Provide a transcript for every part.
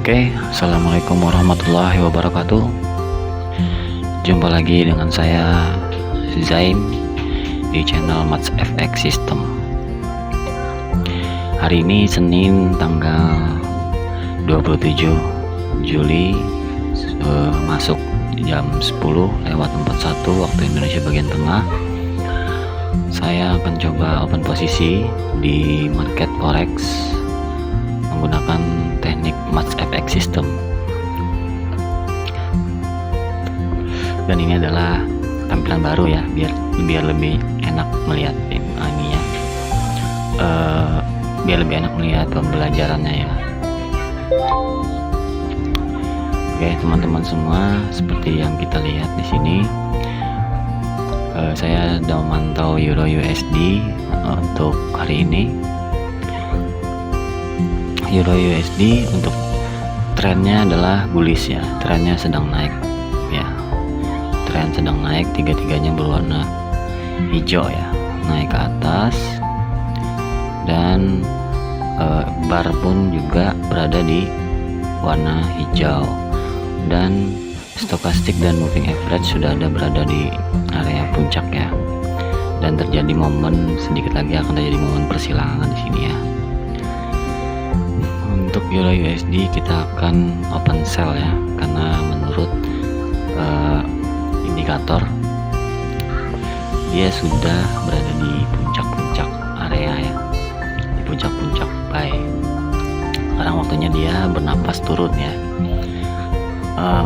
Oke, assalamualaikum warahmatullahi wabarakatuh. Jumpa lagi dengan saya Zain di channel Maths FX System. Hari ini Senin tanggal 27 Juli, masuk jam 10:41 waktu Indonesia bagian tengah. Saya akan coba open posisi di market forex menggunakan teknik Maths FX System. Dan ini adalah tampilan baru ya, biar lebih enak melihat ininya, biar lebih enak melihat pembelajarannya ya. Oke teman-teman semua, seperti yang kita lihat di sini, saya sudah memantau Euro USD untuk hari ini. Euro USD untuk trennya adalah bullish ya, trennya sedang naik ya, tren sedang naik, tiga-tiganya berwarna hijau ya, naik ke atas, dan bar pun juga berada di warna hijau, dan stokastik dan moving average sudah ada berada di area puncak ya, dan terjadi momen, sedikit lagi akan terjadi momen persilangan di sini ya. Untuk Euro USD kita akan open sell ya, karena menurut indikator dia sudah berada di puncak-puncak area ya, di puncak-puncak buy. Sekarang waktunya dia bernapas turun ya.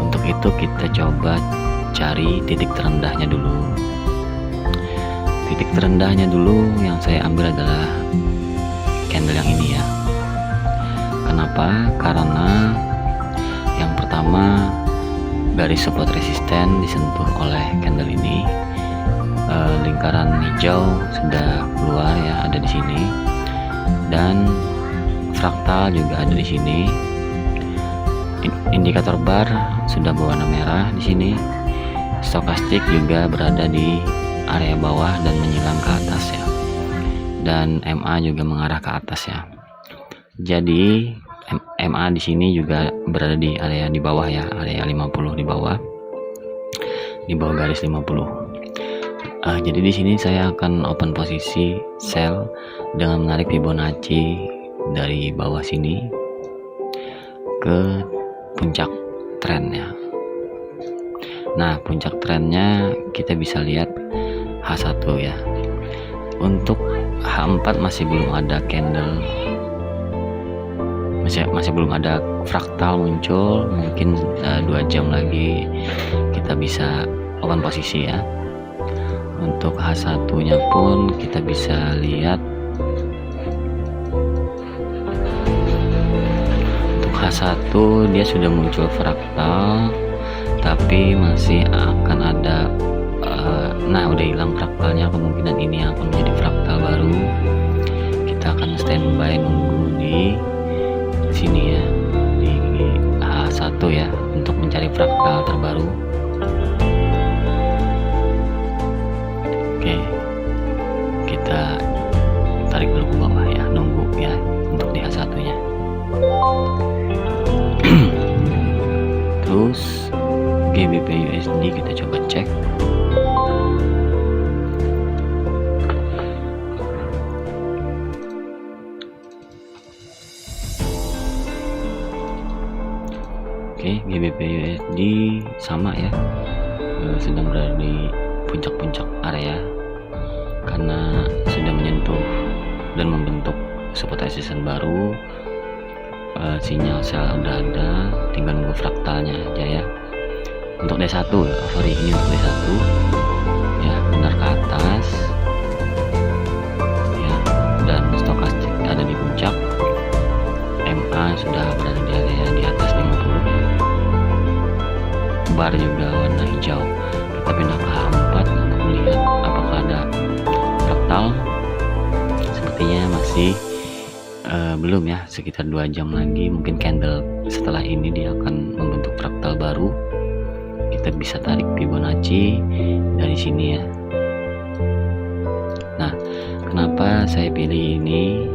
Untuk itu kita coba cari titik terendahnya dulu. Titik terendahnya dulu yang saya ambil adalah candle yang ini ya. Kenapa? Karena yang pertama, garis support resisten disentuh oleh candle ini, lingkaran hijau sudah keluar ya, ada di sini, dan fraktal juga ada di sini. Indikator bar sudah berwarna merah di sini. Stokastik juga berada di area bawah dan menyilang ke atas ya, dan MA juga mengarah ke atas ya. Jadi MA di sini juga berada di area di bawah ya, area 50 di bawah garis 50. Jadi di sini saya akan open posisi sell dengan menarik Fibonacci dari bawah sini ke puncak tren ya. Nah, puncak trennya kita bisa lihat H1 ya. Untuk H4 masih belum ada candle, masih belum ada fraktal muncul. Mungkin 2 jam lagi kita bisa open posisi ya. Untuk H1 nya pun kita bisa lihat, untuk H1 dia sudah muncul fraktal, tapi masih akan ada nah udah hilang fraktalnya, kemungkinan ini akan menjadi fraktal baru. Kita akan standby nunggu di sini ya, di H1 ya, untuk mencari fraktal terbaru. Oke, kita tarik dulu ke bawah ya, nunggu ya untuk di H1 nya. Terus GBP USD kita coba cek. Oke, GBP USD sama ya, sedang berada di puncak-puncak area karena sudah menyentuh dan membentuk support resistance baru. Sinyal sell udah ada, tinggal nunggu fraktalnya aja ya. Untuk D1 ini untuk D1 ya, benar ke atas ya, dan stokastik ada di puncak. MA sudah berada di area di atas 50 ya. Bar juga warna hijau. Kita pindah ke H4 untuk melihat apakah ada fraktal. Sepertinya masih belum ya, sekitar 2 jam lagi mungkin candle setelah ini dia akan membentuk fraktal baru. Kita bisa tarik Fibonacci dari sini ya. Nah, kenapa saya pilih ini?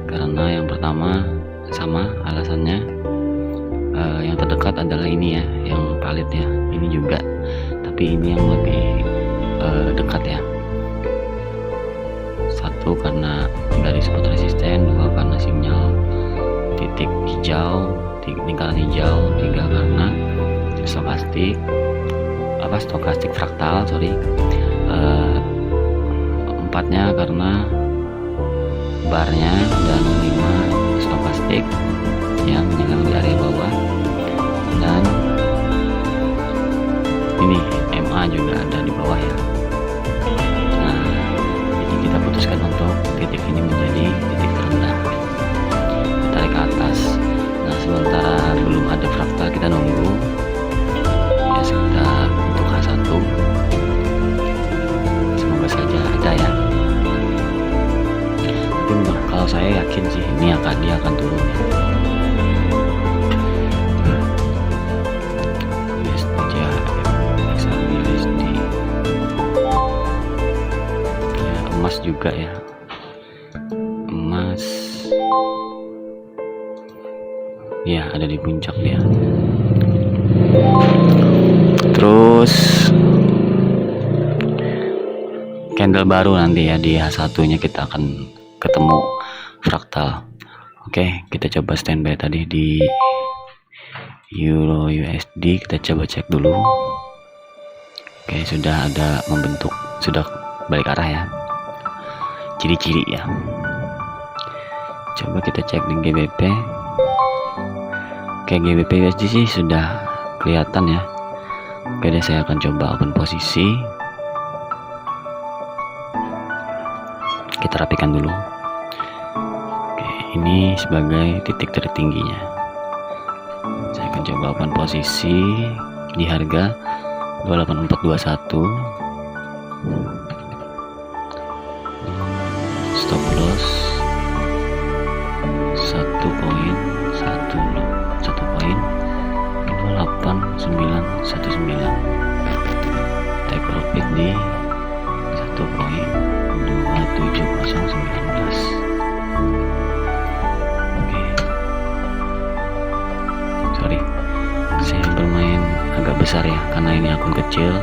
Karena yang pertama sama alasannya, yang terdekat adalah ini ya, yang palit ya, ini juga, tapi ini yang lebih dekat ya. Satu karena garis spot resisten, dua karena sinyal titik hijau, lingkaran hijau, tiga karena stokastik fraktal, empatnya karena barnya, dan 5 stokastik yang menyerang di area bawah, dan ini MA juga ada di bawah ya. Nah, jadi kita putuskan untuk titik ini menjadi titik terendah, kita tarik ke atas. Nah, sementara belum ada fraktal, kita nunggu ya sekitar untuk H1, semoga saja ada ya. Tapi kalau saya yakin sih ini dia akan turun ya. Emas juga ya, emas ya ada di puncak dia. Terus candle baru nanti ya, di H1 nya kita akan ketemu fraktal. Oke, kita coba standby tadi di Euro USD, kita coba cek dulu. Oke, sudah ada membentuk, sudah balik arah ya, ciri-ciri ya. Coba kita cek di GBP. Oke, GBP USD sih sudah kelihatan ya. Oke deh, saya akan coba open posisi, kita rapikan dulu. Oke, ini sebagai titik tertingginya. Saya akan coba open posisi di harga 28421. Stop loss 1 poin 28919. Take profit di 1.27019. Oke, sorry, saya bermain agak besar ya karena ini akun kecil.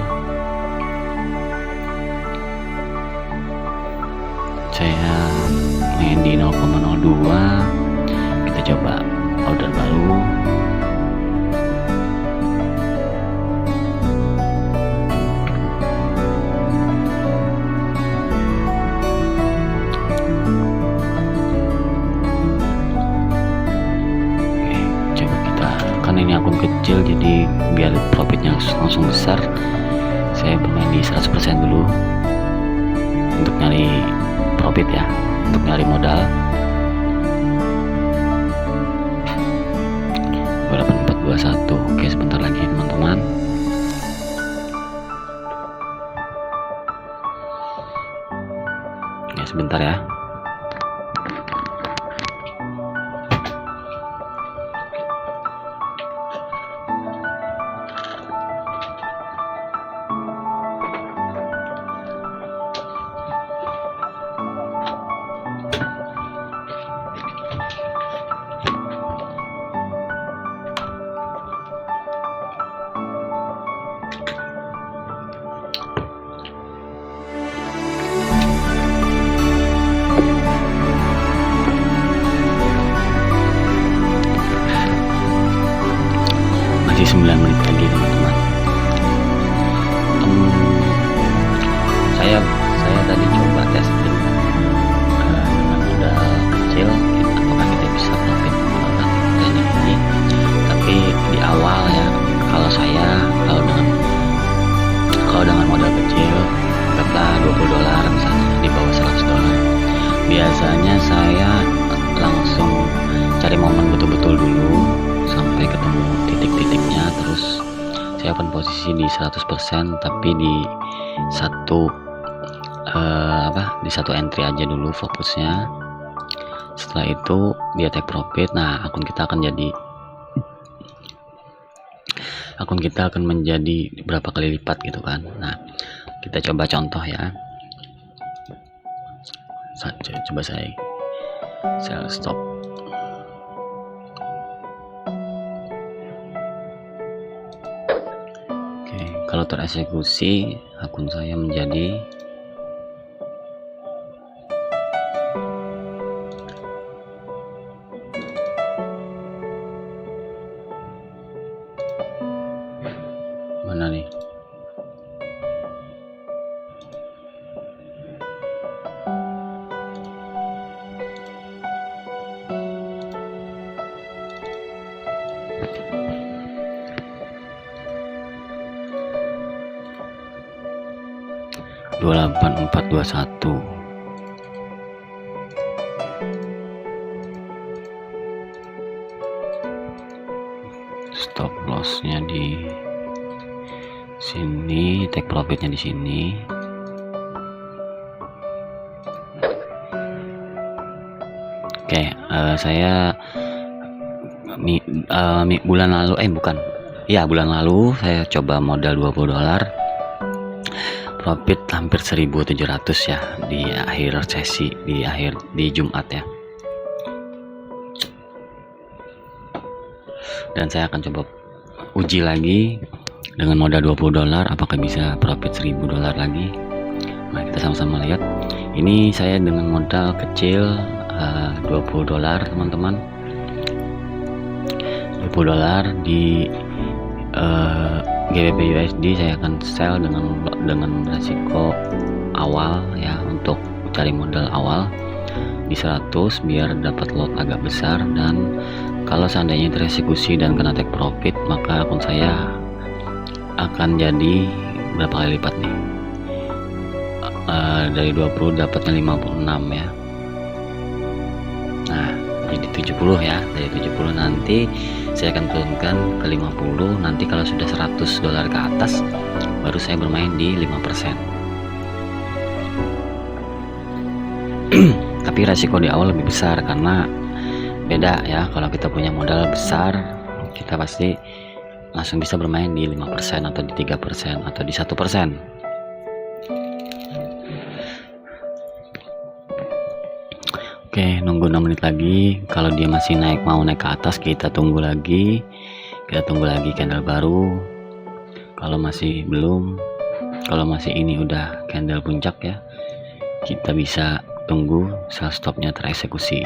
Saya main di 0,02. Kita coba order baru. Oke, coba kita, karena ini akun kecil jadi biar profitnya langsung besar, saya bermain di 100% dulu untuk nyari profit ya, untuk nyari modal. 28421. Oke, sebentar lagi teman-teman. Ya, sebentar ya. Masih 9 menit lagi teman-teman. Saya tadi coba testing dengan modal kecil, apakah kita bisa profit menggunakan teknik ini. Tapi di awal ya, kalau dengan modal kecil, kata $20 misalnya, di bawah $100, biasanya saya langsung cari momen betul-betul dulu sampai ketemu titik-titiknya, terus saya open posisi di 100%, tapi di satu entry aja dulu fokusnya. Setelah itu dia take profit. Nah, akun kita akan menjadi berapa kali lipat gitu kan. Nah, kita coba contoh ya. Coba saya stop. kalau tereksekusi akun saya menjadi mana nih, dua 8421. Stop lossnya di sini, take profitnya di sini. Oke, saya bulan lalu bulan lalu saya coba modal $20, profit hampir 1.700 ya di akhir sesi, di Jumat ya. Dan saya akan coba uji lagi dengan modal $20 apakah bisa profit $1.000 lagi. Mari kita sama-sama lihat. Ini saya dengan modal kecil $20 teman-teman, $20 di GBP USD. Saya akan sell dengan resiko awal ya, untuk cari modal awal di 100 biar dapat lot agak besar, dan kalau seandainya tereksekusi dan kena take profit maka akun saya akan jadi berapa kali lipat nih, dari 20 dapatnya 56 ya. Nah jadi 70 ya, dari 70 nanti saya akan turunkan ke 50. Nanti kalau sudah $100 ke atas baru saya bermain di 5%. Tapi resiko di awal lebih besar karena beda ya, kalau kita punya modal besar kita pasti langsung bisa bermain di 5% atau di 3% atau di 1%. Oke, nunggu 6 menit lagi. Kalau dia masih mau naik ke atas, kita tunggu lagi candle baru. Kalau masih belum, kalau masih ini udah candle puncak ya, kita bisa tunggu sell stopnya tereksekusi.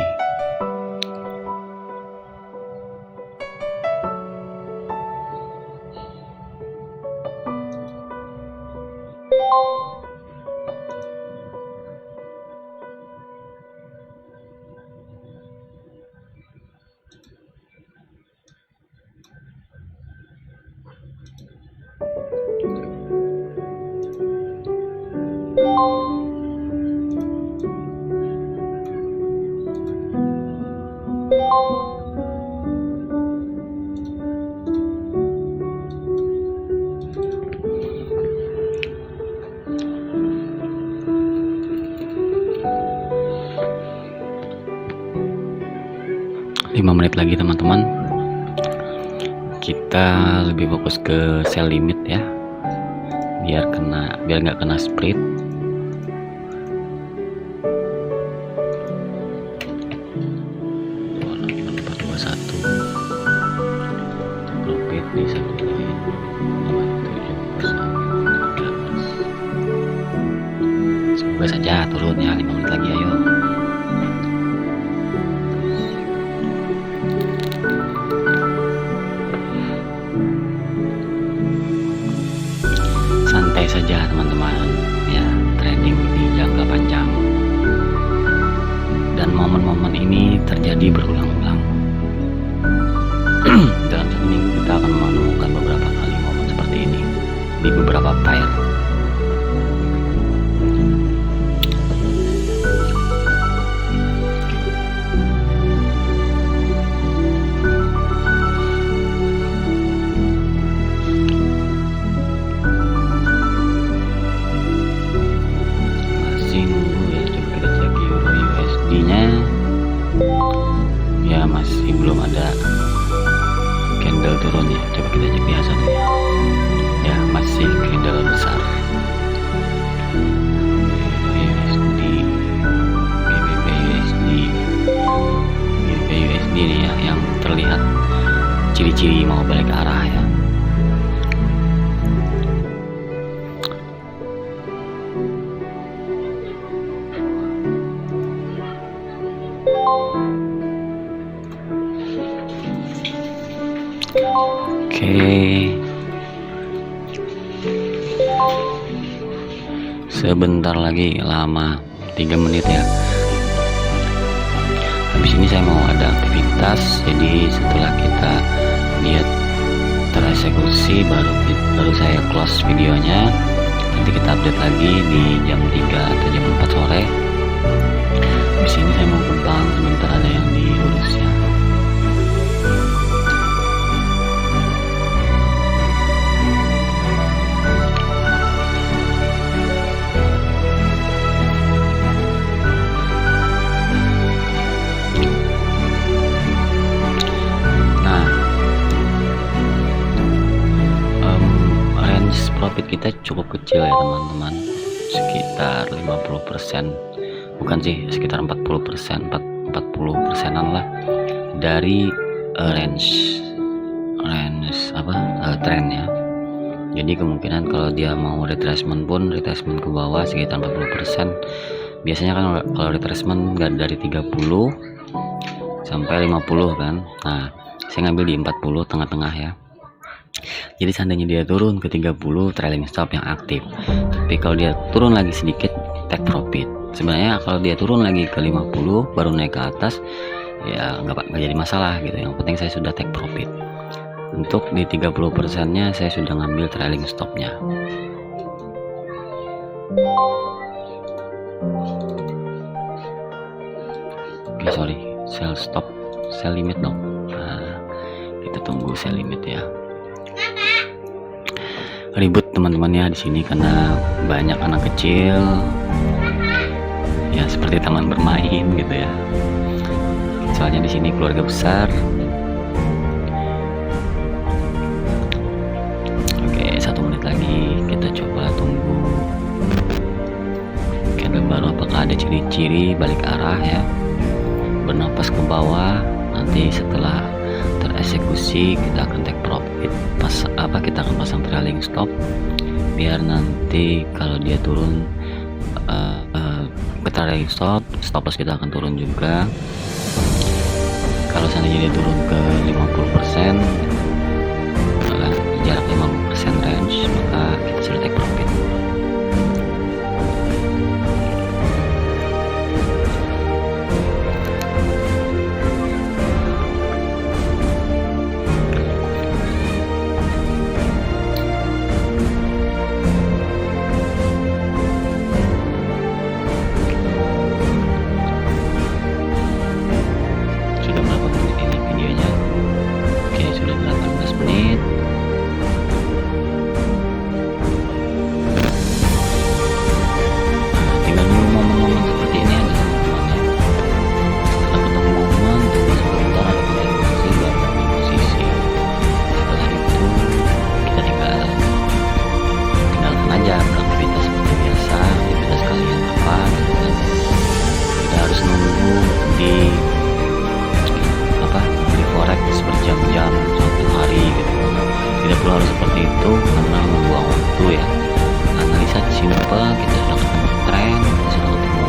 Lima menit lagi teman-teman, kita lebih fokus ke sell limit ya, biar nggak kena split. Profit di satu poin 57%. Semoga saja turun ya. 5 menit lagi, ayo. Santai saja teman-teman ya, trading di jangka panjang, dan momen-momen ini terjadi berulang-ulang. Dalam satu minggu kita akan menemukan beberapa kali momen seperti ini di beberapa pair. Ya masih belum ada candle turun ya, coba kita cek biasa deh ya, masih candle besar. USD, GBP USD nih ya, yang terlihat ciri-ciri mau balik arah ya. Oke, sebentar lagi, lama 3 menit ya. Habis ini saya mau ada aktivitas, jadi setelah kita lihat tereksekusi baru saya close videonya. Nanti kita update lagi di jam 3 atau jam 4 sore. Habis ini saya mau ke bank, sebentar ada yang diurus ya. Profit kita cukup kecil ya teman-teman, sekitar 50%, bukan sih, sekitar 40%an lah dari range trend ya. Jadi kemungkinan kalau dia mau retracement pun retracement ke bawah sekitar 40%. Biasanya kan kalau retracement nggak dari 30 sampai 50 kan. Nah, saya ngambil di 40 tengah-tengah ya. Jadi seandainya dia turun ke 30, trailing stop yang aktif. Tapi kalau dia turun lagi sedikit, take profit. Sebenarnya kalau dia turun lagi ke 50 baru naik ke atas, ya nggak jadi masalah gitu. Yang penting saya sudah take profit. Untuk di 30% nya saya sudah ngambil trailing stopnya. Oke, sorry, sell stop, sell limit dong. Nah, kita tunggu sell limit ya. Ribut teman-teman ya di sini karena banyak anak kecil ya, seperti taman bermain gitu ya. Soalnya di sini keluarga besar. Oke, 1 menit lagi kita coba tunggu candle baru, apakah ada ciri-ciri balik arah ya, bernapas ke bawah. Nanti setelah tereksekusi kita akan take profit, kita akan pasang trailing stop biar nanti kalau dia turun ke trailing stop loss kita akan turun juga. Kalau seandainya dia turun ke 50%, jarak 50% range, maka kita sudah take profit. Harus seperti itu karena membuang waktu ya. Analisa simple, kita sudah ketemu tren, kita sudah ketemu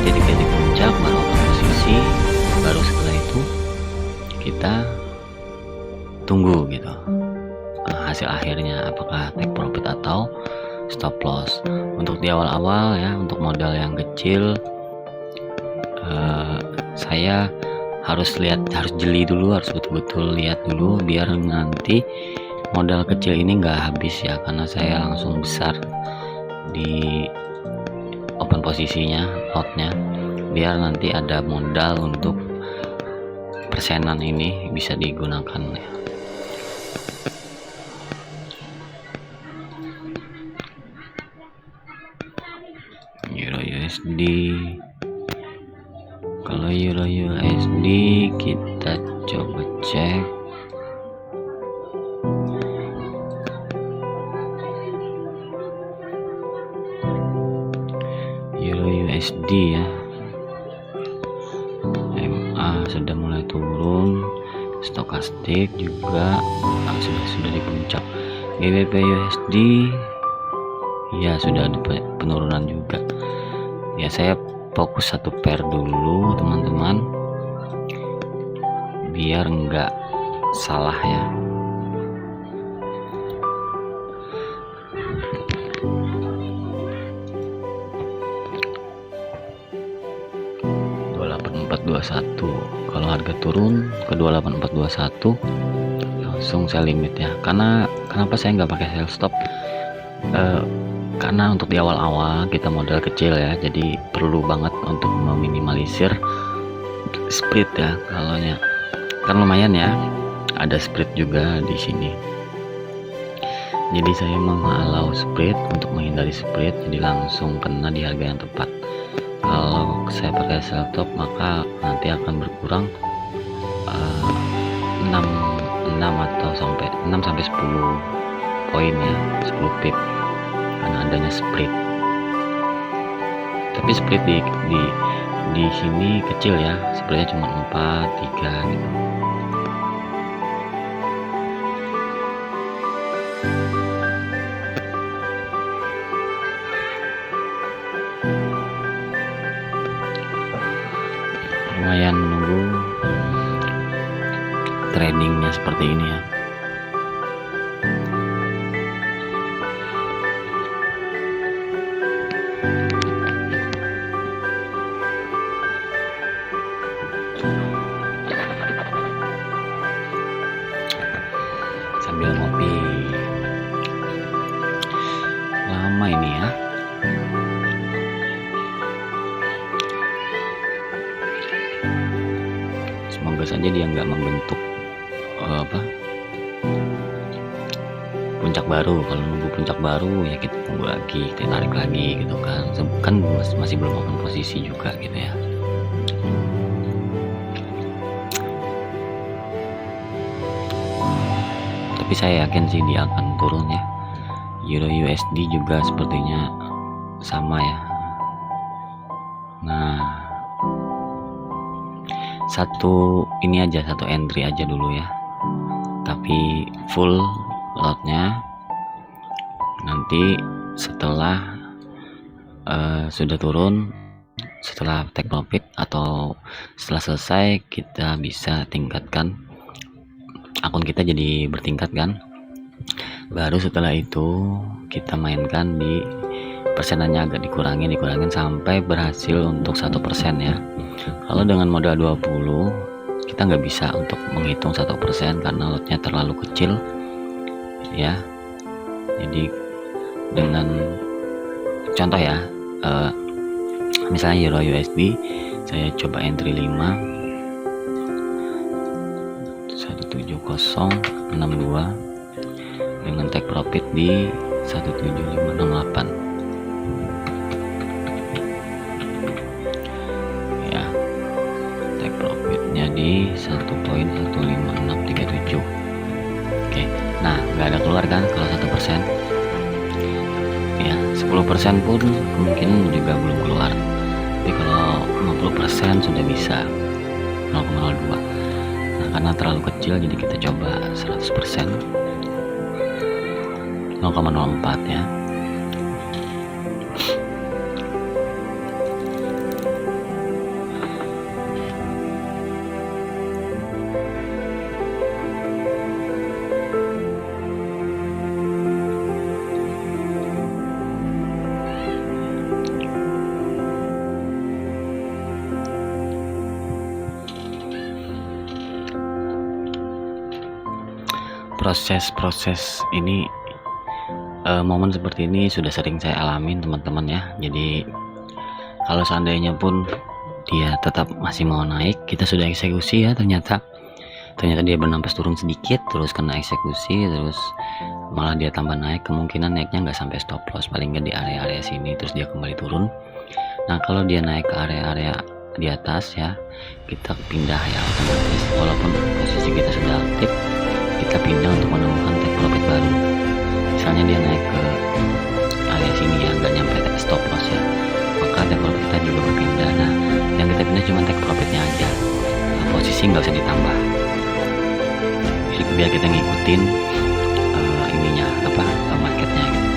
titik-titik puncak, baru posisi, baru setelah itu kita tunggu gitu hasil akhirnya, apakah take profit atau stop loss. Untuk di awal-awal ya, untuk modal yang kecil, saya harus jeli dulu, harus betul-betul lihat dulu biar nanti modal kecil ini nggak habis ya, karena saya langsung besar di open posisinya, lotnya, biar nanti ada modal untuk persenan ini bisa digunakan ya. Euro USD, kalau Euro USD kita coba cek. Euro USD ya, MA sudah mulai turun, stokastik juga sudah di puncak. GBP USD ya sudah ada penurunan juga ya. Saya fokus satu pair dulu teman-teman biar enggak salah ya. Kalau harga turun ke 28421 langsung saya limit ya. Karena kenapa saya nggak pakai sell stop, karena untuk di awal-awal kita modal kecil ya, jadi perlu banget untuk meminimalisir split ya. Kalaunya kan lumayan ya, ada split juga di sini, jadi saya menghalau split untuk menghindari split, jadi langsung kena di harga yang tepat. Kalau saya pakai sell stop maka nanti akan berkurang 6 atau sampai 6 sampai 10 poin ya, 10 pip karena adanya split. Tapi split di sini kecil ya, splitnya cuma 4 3 gitu. Lumayan menunggu tradingnya seperti ini ya. Sambil ngopi, lama ini ya. Semoga saja dia nggak membentuk puncak baru. Kalau nunggu puncak baru ya kita tunggu lagi, kita tarik lagi gitu kan masih belum open posisi juga gitu ya. Tapi saya yakin sih dia akan turun ya. Euro USD juga sepertinya sama ya. Nah, satu entry aja dulu ya, tapi full lotnya nanti setelah sudah turun, setelah take profit atau setelah selesai, kita bisa tingkatkan akun kita jadi bertingkat kan. Baru setelah itu kita mainkan di persenannya, agak dikurangin sampai berhasil untuk 1% ya. Kalau dengan modal 20 kita nggak bisa untuk menghitung 1% karena lotnya terlalu kecil ya. Jadi dengan contoh ya, misalnya Euro USD saya coba entry 5 17062 dengan take profit di 17568 ya, take profitnya di 1.15637. Oke, nah nggak ada keluar kan kalau 1% ya. 10% pun kemungkinan juga belum keluar, tapi kalau 50% sudah bisa 0,02. Nah karena terlalu kecil jadi kita coba 100%, 0,04 ya. Proses ini, momen seperti ini sudah sering saya alamin teman-teman ya. Jadi kalau seandainya pun dia tetap masih mau naik, kita sudah eksekusi ya, ternyata dia bernampas turun sedikit terus kena eksekusi, terus malah dia tambah naik, kemungkinan naiknya nggak sampai stop loss, paling nggak di area-area sini terus dia kembali turun. Nah kalau dia naik ke area-area di atas ya, kita pindah ya otomatis, walaupun posisi kita sudah aktif, kita pindah untuk menemukan take profit baru. Misalnya dia naik ke area sini ya, nggak nyampe stop loss ya, maka take profit kita juga berpindah. Nah yang kita pindah cuma take profitnya aja, nah, posisi nggak usah ditambah. Jadi biar kita ngikutin ininya marketnya gitu.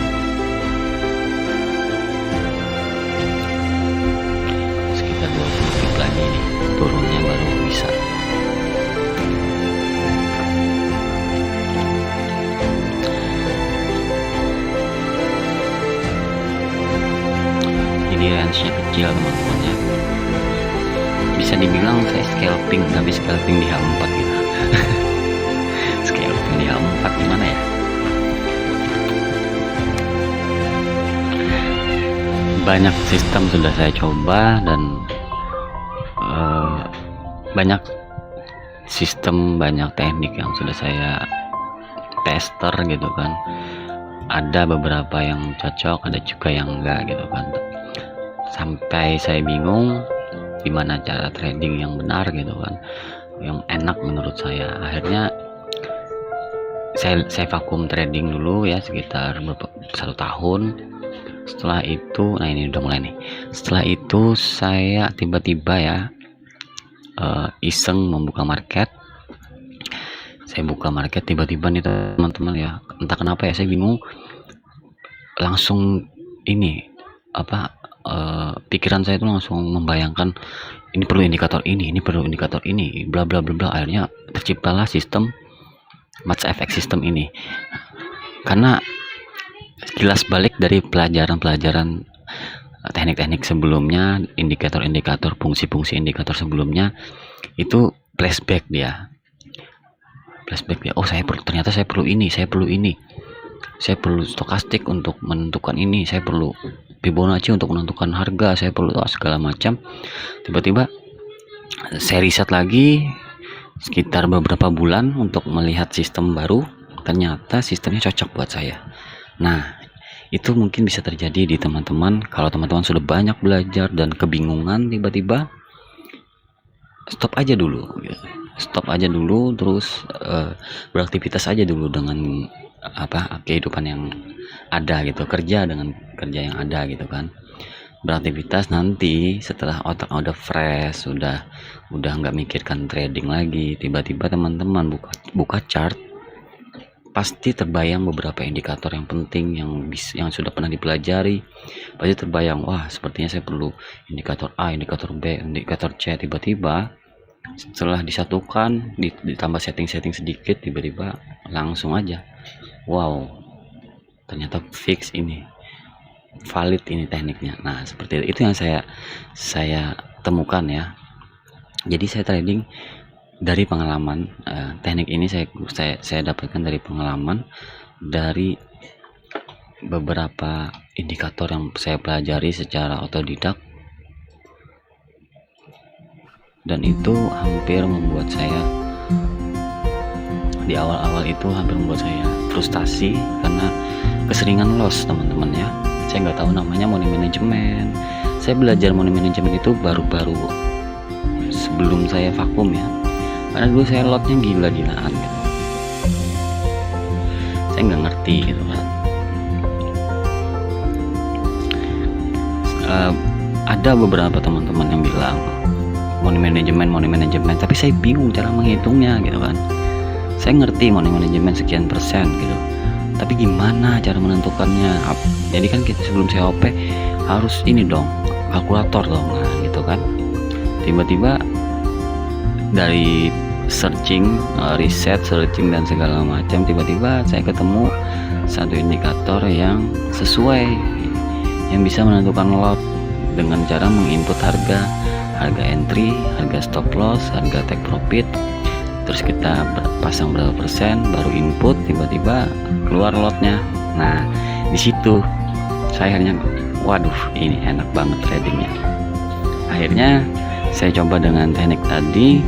Sekitar 20 pip lagi nih turunnya baru bisa. kecil teman-teman ya. Bisa dibilang saya scalping, tapi scalping di H4 gitu. Scalping di H4 gimana ya? Banyak sistem sudah saya coba dan banyak sistem, banyak teknik yang sudah saya tester gitu kan. Ada beberapa yang cocok, ada juga yang enggak gitu kan. Sampai saya bingung gimana cara trading yang benar gitu kan, yang enak menurut saya. Akhirnya saya vakum trading dulu ya sekitar 1 tahun. Setelah itu, nah ini udah mulai nih. Setelah itu saya tiba-tiba ya iseng membuka market. Saya buka market tiba-tiba nih teman-teman ya, entah kenapa ya saya bingung, langsung ini pikiran saya itu langsung membayangkan ini perlu indikator ini perlu indikator ini, bla bla bla bla. Akhirnya terciptalah sistem match effect system ini, karena kilas balik dari pelajaran-pelajaran teknik-teknik sebelumnya, indikator-indikator, fungsi-fungsi indikator sebelumnya itu flashback dia. Oh, ternyata saya perlu ini, saya perlu stokastik untuk menentukan ini, saya perlu Fibonacci untuk menentukan harga, saya perlu segala macam. Tiba-tiba saya riset lagi sekitar beberapa bulan untuk melihat sistem baru, ternyata sistemnya cocok buat saya. Nah, itu mungkin bisa terjadi di teman-teman. Kalau teman-teman sudah banyak belajar dan kebingungan, tiba-tiba stop aja dulu, terus beraktivitas aja dulu dengan kehidupan yang ada gitu, kerja dengan kerja yang ada gitu kan. Beraktivitas, nanti setelah otak udah fresh, udah nggak mikirkan trading lagi, tiba-tiba teman-teman buka chart, pasti terbayang beberapa indikator yang penting yang sudah pernah dipelajari. Pasti terbayang, wah sepertinya saya perlu indikator A, indikator B, indikator C. Tiba-tiba setelah disatukan, ditambah setting sedikit, tiba-tiba langsung aja, wow, ternyata fix ini, valid ini tekniknya. Nah, seperti itu yang saya temukan ya. Jadi saya trading dari pengalaman. Teknik ini saya dapatkan dari pengalaman, dari beberapa indikator yang saya pelajari secara otodidak, dan itu hampir membuat saya di awal-awal itu hampir membuat saya frustasi karena keseringan loss teman-teman ya. Saya nggak tahu namanya money management. Saya belajar money management itu baru-baru sebelum saya vakum ya, karena dulu saya lotnya gila-gilaan gitu. Saya nggak ngerti gitu kan. Ada beberapa teman-teman yang bilang money management, tapi saya bingung cara menghitungnya gitu kan. Saya ngerti money management sekian persen gitu, tapi gimana cara menentukannya? Jadi kan kita sebelum saya OP harus ini dong, kalkulator dong, nah gitu kan. Tiba-tiba dari searching, searching dan segala macam, tiba-tiba saya ketemu satu indikator yang sesuai, yang bisa menentukan lot dengan cara menginput harga entry, harga stop loss, harga take profit, terus kita pasang berapa persen, baru input, tiba-tiba keluar lotnya. Nah, di situ saya akhirnya, waduh, ini enak banget tradingnya. Akhirnya saya coba dengan teknik tadi.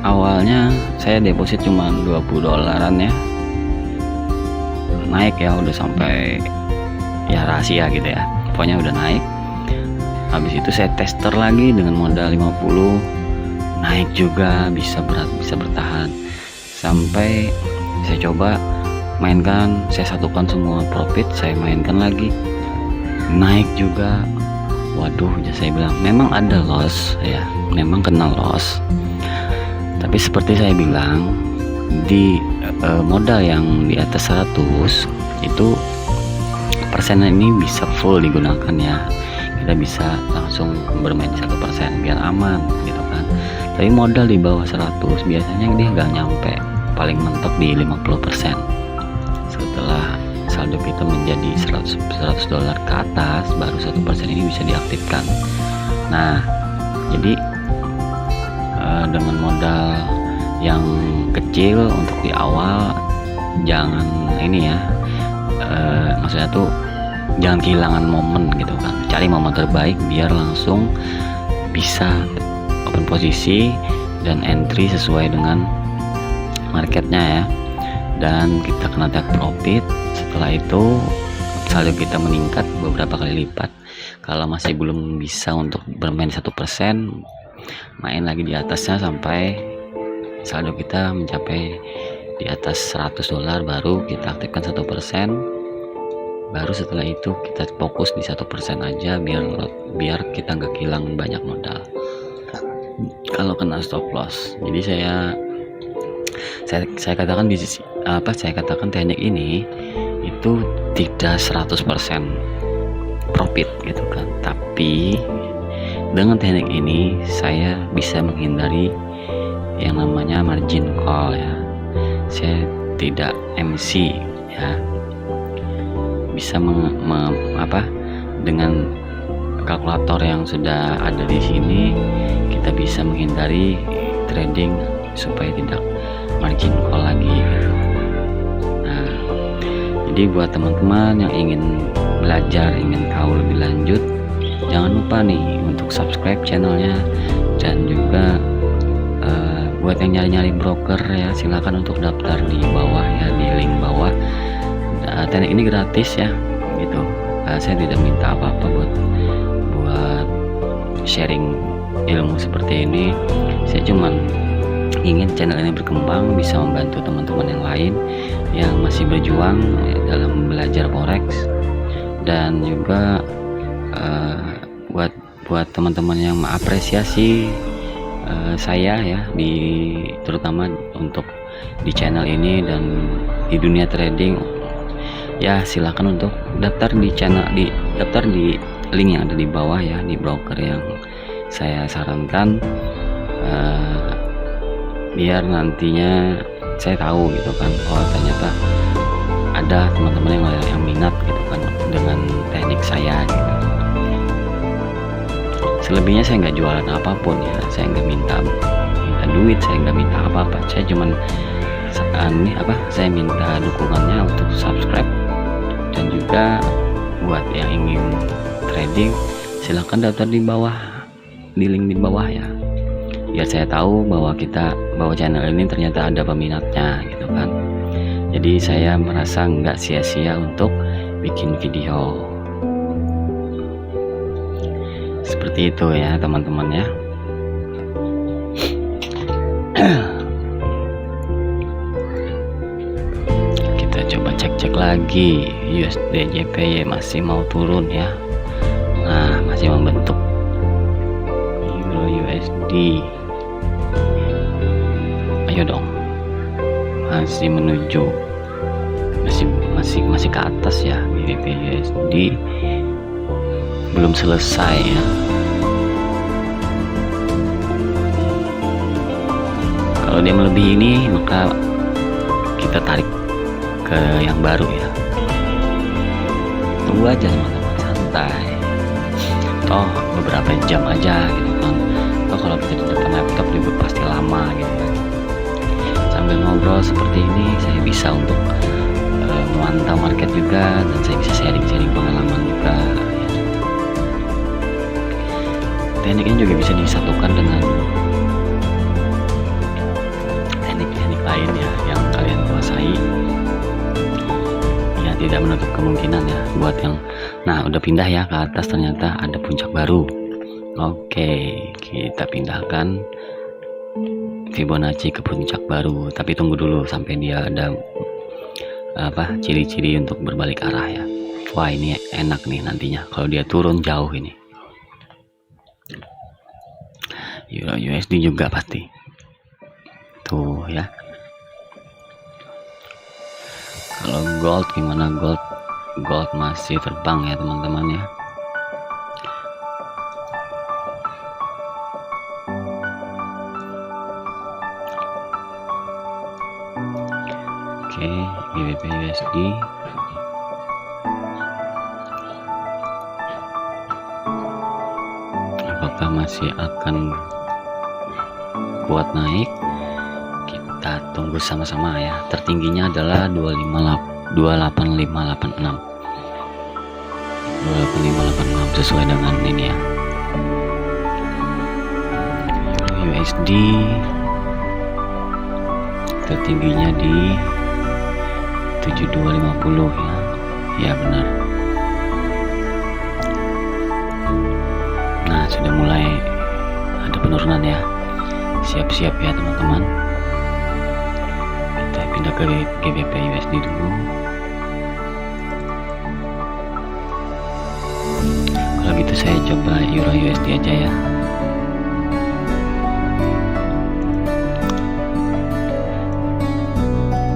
Awalnya saya deposit cuma $20 ya, naik ya, udah sampai ya rahasia gitu ya, pokoknya udah naik. Habis itu saya tester lagi dengan modal 50, naik juga, bisa bertahan sampai saya coba mainkan, saya satukan semua profit, saya mainkan lagi, naik juga. Waduh, saya bilang memang ada loss ya, memang kena loss, tapi seperti saya bilang, di modal yang di atas 100 itu persennya ini bisa full digunakan ya, kita bisa langsung bermain 1% biar aman gitu kan. Tapi modal di bawah 100 biasanya dia nggak nyampe, paling mentok di 50% setelah saldo kita menjadi 100 dolar ke atas, baru 1% ini bisa diaktifkan. Nah, jadi dengan modal yang kecil untuk di awal, jangan ini ya, maksudnya tuh jangan kehilangan momen gitu kan, cari momen terbaik biar langsung bisa open posisi dan entry sesuai dengan marketnya ya, dan kita kena take profit. Setelah itu saldo kita meningkat beberapa kali lipat. Kalau masih belum bisa untuk bermain 1%, main lagi di atasnya sampai saldo kita mencapai di atas 100 dolar, baru kita aktifkan 1%. Baru setelah itu kita fokus di 1% aja biar kita nggak hilang banyak modal kalau kena stop loss. Jadi saya katakan saya katakan teknik ini itu tidak 100% profit gitu kan, tapi dengan teknik ini saya bisa menghindari yang namanya margin call ya. Saya tidak MC ya, bisa dengan kalkulator yang sudah ada di sini kita bisa menghindari trading supaya tidak margin call lagi gitu. Nah, jadi buat teman-teman yang ingin belajar, ingin tahu lebih lanjut, jangan lupa nih untuk subscribe channelnya, dan juga buat yang nyari-nyari broker ya, silakan untuk daftar di bawah ya, di link bawah. Teknik ini gratis ya gitu. Saya tidak minta apa-apa buat sharing ilmu seperti ini. Saya cuman ingin channel ini berkembang, bisa membantu teman-teman yang lain yang masih berjuang dalam belajar forex, dan juga buat teman-teman yang mengapresiasi saya ya, terutama untuk di channel ini dan di dunia trading ya, silakan untuk daftar di link yang ada di bawah ya, di broker yang saya sarankan, biar nantinya saya tahu gitu kan, oh ternyata ada teman-teman yang minat gitu kan dengan teknik saya gitu. Selebihnya saya nggak jualan apapun ya, saya nggak minta duit, saya nggak minta apa-apa, saya cuman saya minta dukungannya untuk subscribe. Dan juga buat yang ingin trading, silahkan daftar di link di bawah ya, biar saya tahu bahwa channel ini ternyata ada peminatnya gitu kan. Jadi saya merasa nggak sia-sia untuk bikin video seperti itu ya teman-teman ya. Kita coba cek lagi, USD JPY masih mau turun ya. Nah, masih membentuk. Euro USD, ayo dong, masih menuju, masih ke atas ya. GBP USD belum selesai ya. Kalau dia melebihi ini, maka kita tarik ke yang baru ya. Tunggu aja teman-teman, santai. Toh beberapa jam aja gitu kan. Toh kalau kita di depan laptop juga pasti lama gitu kan. Sambil ngobrol seperti ini, saya bisa untuk memantau market juga, dan saya bisa sharing pengalaman juga ya. Teknik ini juga bisa disatukan dengan teknik lain ya yang kalian kuasai ya, tidak menutup kemungkinan ya buat yang udah pindah ya ke atas, ternyata ada puncak baru. Oke, kita pindahkan Fibonacci ke puncak baru, tapi tunggu dulu sampai dia ada ciri-ciri untuk berbalik arah ya. Wah, ini enak nih nantinya kalau dia turun jauh ini. Euro USD juga pasti tuh ya. Kalau gold gimana? Gold masih terbang ya teman-teman ya. Oke, GBP USD apakah masih akan kuat naik? Kita tunggu sama-sama ya. Tertingginya adalah 28586 sesuai dengan ini ya. USD tertingginya di 7250 ya. Ya benar. Nah, sudah mulai ada penurunan ya. Siap-siap ya teman-teman. Kita pindah ke GBP USD dulu. Kalau gitu saya coba Euro USD aja ya.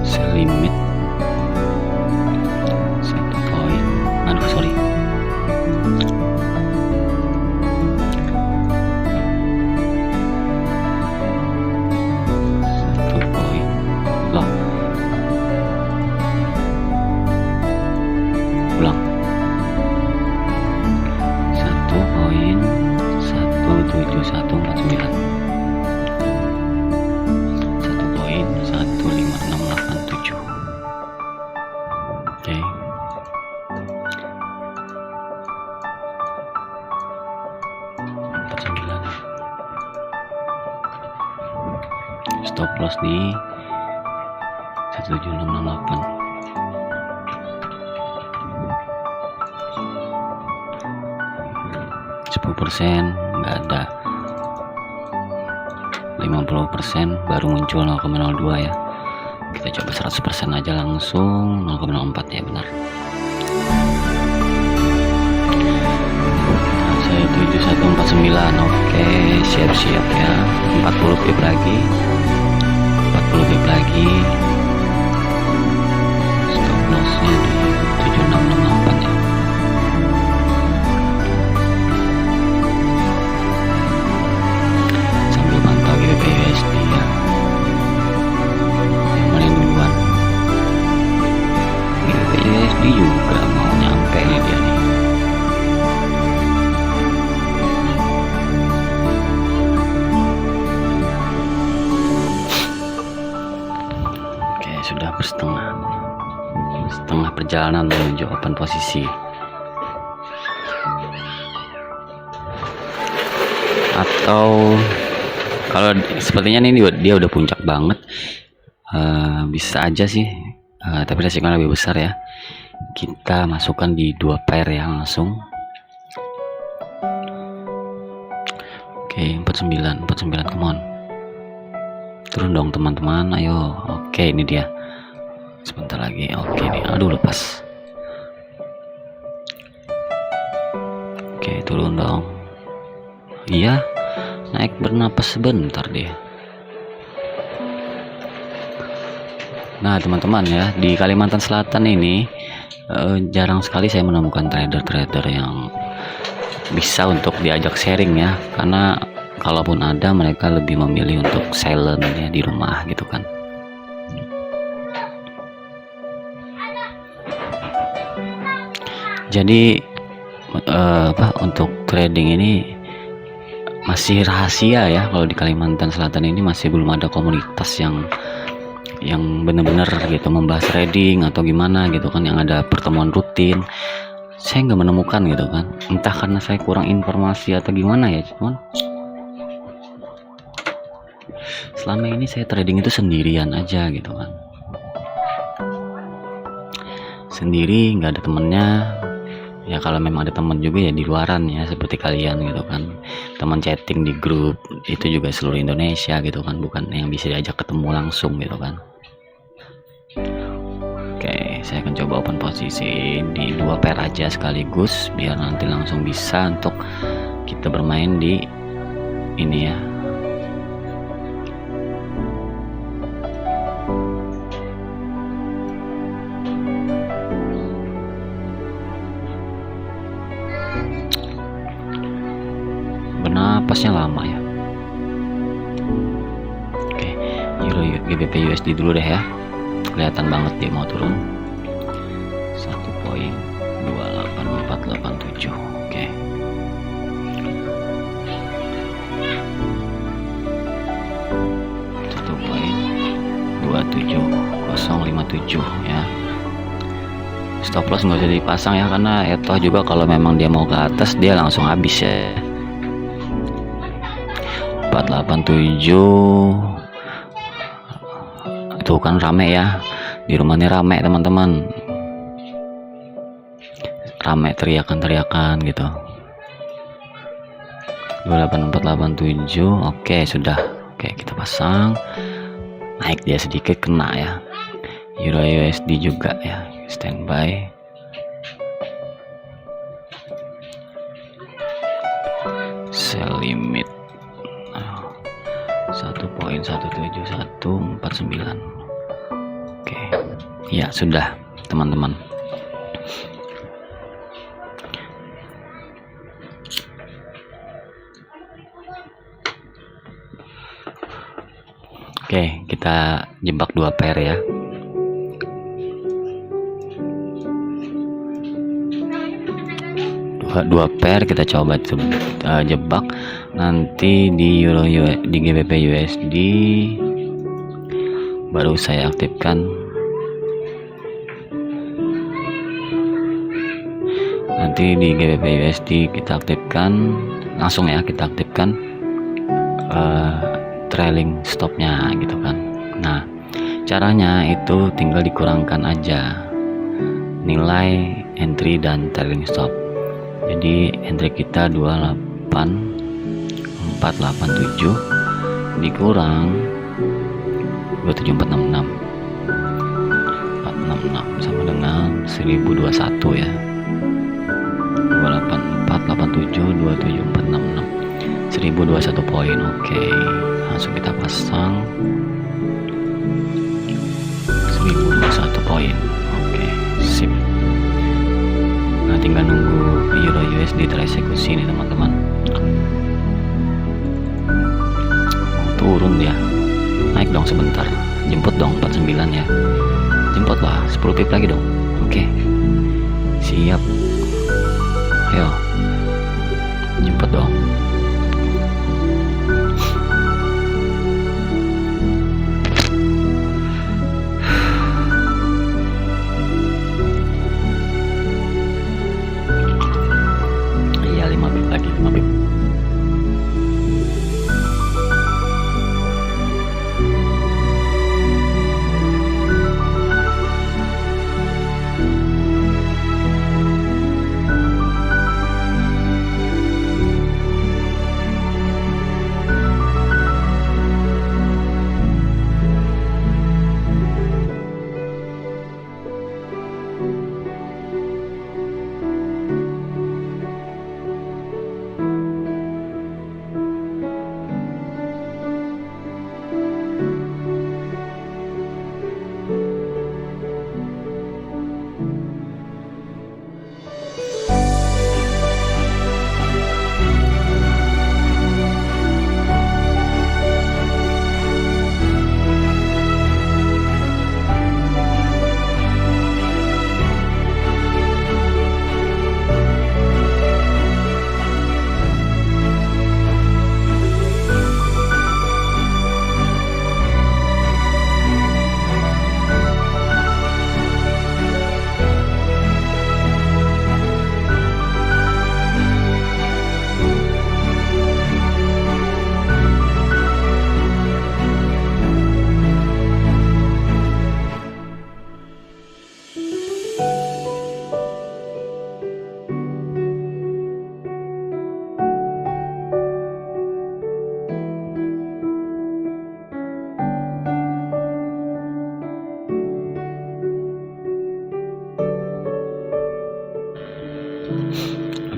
Sell limit 1 poin. Aduh sorry. Ulang 1.17149 1.15687. Oke. Stop loss di 17668. 10% nggak ada, 50% baru muncul 0,02 ya. Kita coba 100% aja langsung 0,04 ya, benar. Saya 7149. Oke, siap-siap ya. 40 pip lagi, 40 pip lagi. Stop lossnya di 7668 ya. USD ya, yang mana duluan? USD juga mau nyampe nih dia nih. Oke, sudah setengah perjalanan menuju open posisi. Atau kalau sepertinya ini dia udah puncak banget, bisa aja sih, tapi resikonya lebih besar ya. Kita masukkan di 2 pair ya langsung. Oke, 49 come on, turun dong teman-teman, ayo. Oke, ini dia, sebentar lagi. Oke nih, aduh lepas. Oke, turun dong. Iya, naik bernapas sebentar dia. Nah teman-teman ya, di Kalimantan Selatan ini jarang sekali saya menemukan trader-trader yang bisa untuk diajak sharing ya, karena kalaupun ada, mereka lebih memilih untuk silent ya di rumah gitu kan. Jadi untuk trading ini masih rahasia ya. Kalau di Kalimantan Selatan ini masih belum ada komunitas yang benar-benar gitu membahas trading atau gimana gitu kan, yang ada pertemuan rutin. Saya nggak menemukan gitu kan, entah karena saya kurang informasi atau gimana ya. Cuman selama ini saya trading itu sendirian aja gitu kan, sendiri, nggak ada temennya. Ya kalau memang ada teman juga ya di luaran ya, seperti kalian gitu kan, teman chatting di grup itu juga seluruh Indonesia gitu kan, bukan yang bisa diajak ketemu langsung gitu kan. Oke, saya akan coba open posisi di 2 pair aja sekaligus, biar nanti langsung bisa untuk kita bermain di ini ya. Bernapasnya lama ya. Oke, Euro GBP USD dulu deh ya. Kelihatan banget dia mau turun 1.28487. Oke. 0,57 ya. Stop loss nggak usah dipasang ya, karena toh juga kalau memang dia mau ke atas dia langsung habis ya. 487 itu kan rame ya, di rumahnya rame teman-teman, rame teriakan-teriakan gitu. 28487 oke sudah. Oke, kita pasang, naik dia sedikit kena ya. Euro USD juga ya, standby. Sell limit 1.17149. Oke ya sudah teman-teman. Oke, kita jebak 2 pair ya. Dua pair kita coba jebak. Nanti di di GBP USD baru saya aktifkan. Nanti di GBP USD kita aktifkan langsung ya, kita aktifkan trailing stopnya gitu kan. Nah, caranya itu tinggal dikurangkan aja nilai entry dan trailing stop. Jadi entry kita 28487 dikurang 27466 sama dengan 1021 ya. 28487 27466 1021 poin. Oke, langsung kita pasang 1021 poin. Oke, sip. Nah, tinggal nunggu Euro USD tereksekusi nih teman-teman. Turun dia, naik dong sebentar, jemput dong 49 ya, jemput lah 10 pip lagi dong. Oke, siap, ayo jemput dong. Iya, 5 pip lagi, 5 pip.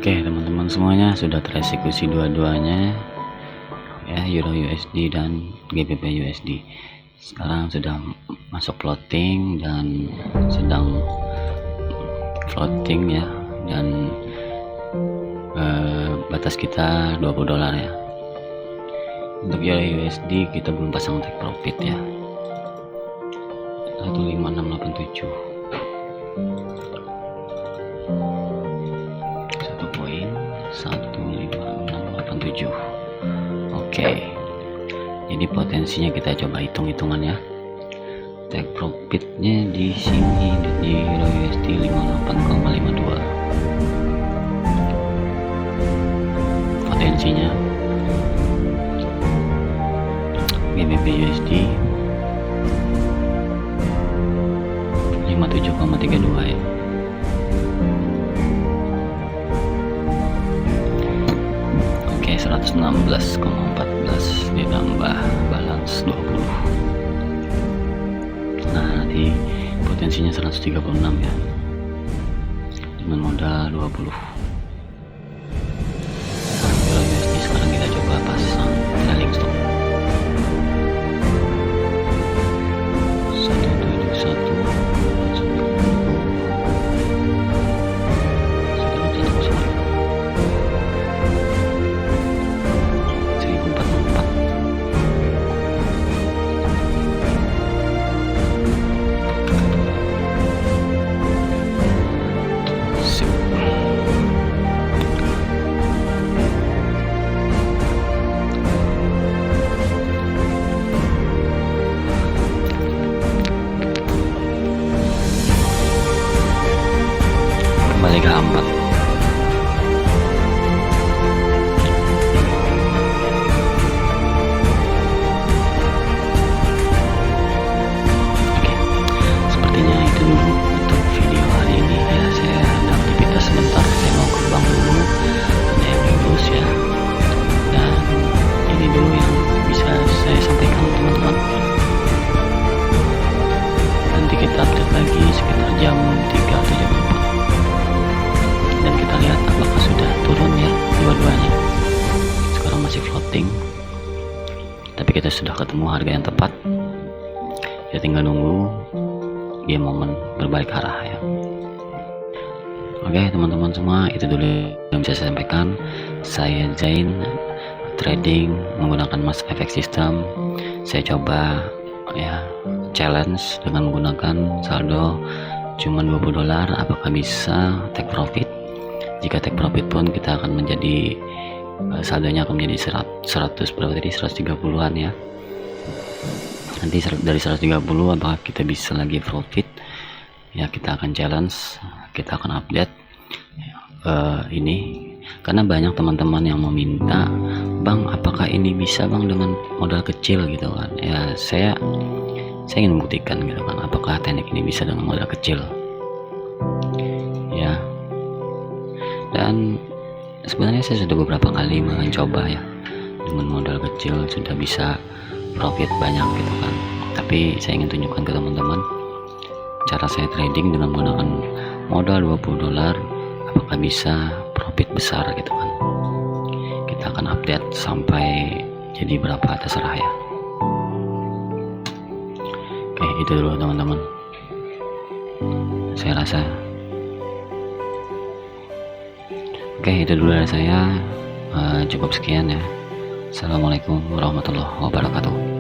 Oke teman-teman semuanya, sudah tereksekusi dua-duanya ya, Euro USD dan GBP USD. Sekarang sudah masuk floating dan sedang floating ya, dan batas kita 20 dolar ya. Untuk Euro USD kita belum pasang take profit ya, 15687 1.15687. Oke, jadi potensinya kita coba hitung-hitungan ya. take profitnya di sini di Euro USD 58,52. Potensinya GBP USD 57,32 ya. Oke, 116,14 ditambah balance 20. Nah, nanti potensinya 136 ya, dengan modal 20. Nah, sekarang kita coba pasang trailing stop 14. Kembali ke 4. Sepertinya itu dulu untuk video hari ini ya. Saya ada aktivitas sebentar, saya mau ke bank dulu, ada yang lulus ya. Dan ini dulu yang bisa saya sampaikan teman-teman. Nanti kita update lagi sekitar jam 3 atau jam 4. Dan kita lihat apakah sudah turun ya dua-duanya. Sekarang masih floating, tapi kita sudah ketemu harga yang tepat ya, tinggal nunggu dia momen berbalik arah ya. Oke teman-teman semua, itu dulu yang bisa saya sampaikan. Saya Zain, trading menggunakan Mas FX System. Saya coba ya challenge dengan menggunakan saldo cuma $20. Apakah bisa take profit? Jika take profit pun kita akan menjadi saldonya akan menjadi 100 berapa tadi, 130-an ya. Nanti dari 130 apakah kita bisa lagi profit ya, kita akan challenge, kita akan update ini, karena banyak teman-teman yang meminta, bang apakah ini bisa bang dengan modal kecil gitu kan ya. Saya ingin membuktikan gitu kan, apakah teknik ini bisa dengan modal kecil ya. Dan sebenarnya saya sudah beberapa kali mencoba ya, dengan modal kecil sudah bisa profit banyak gitu kan. Tapi saya ingin tunjukkan ke teman-teman cara saya trading dengan menggunakan modal $20, apakah bisa profit besar gitu kan. Kita akan update sampai jadi berapa terserah ya. Oke, itu dulu teman-teman, saya rasa. Oke, itu dulu dari saya. Cukup sekian ya. Assalamualaikum warahmatullahi wabarakatuh.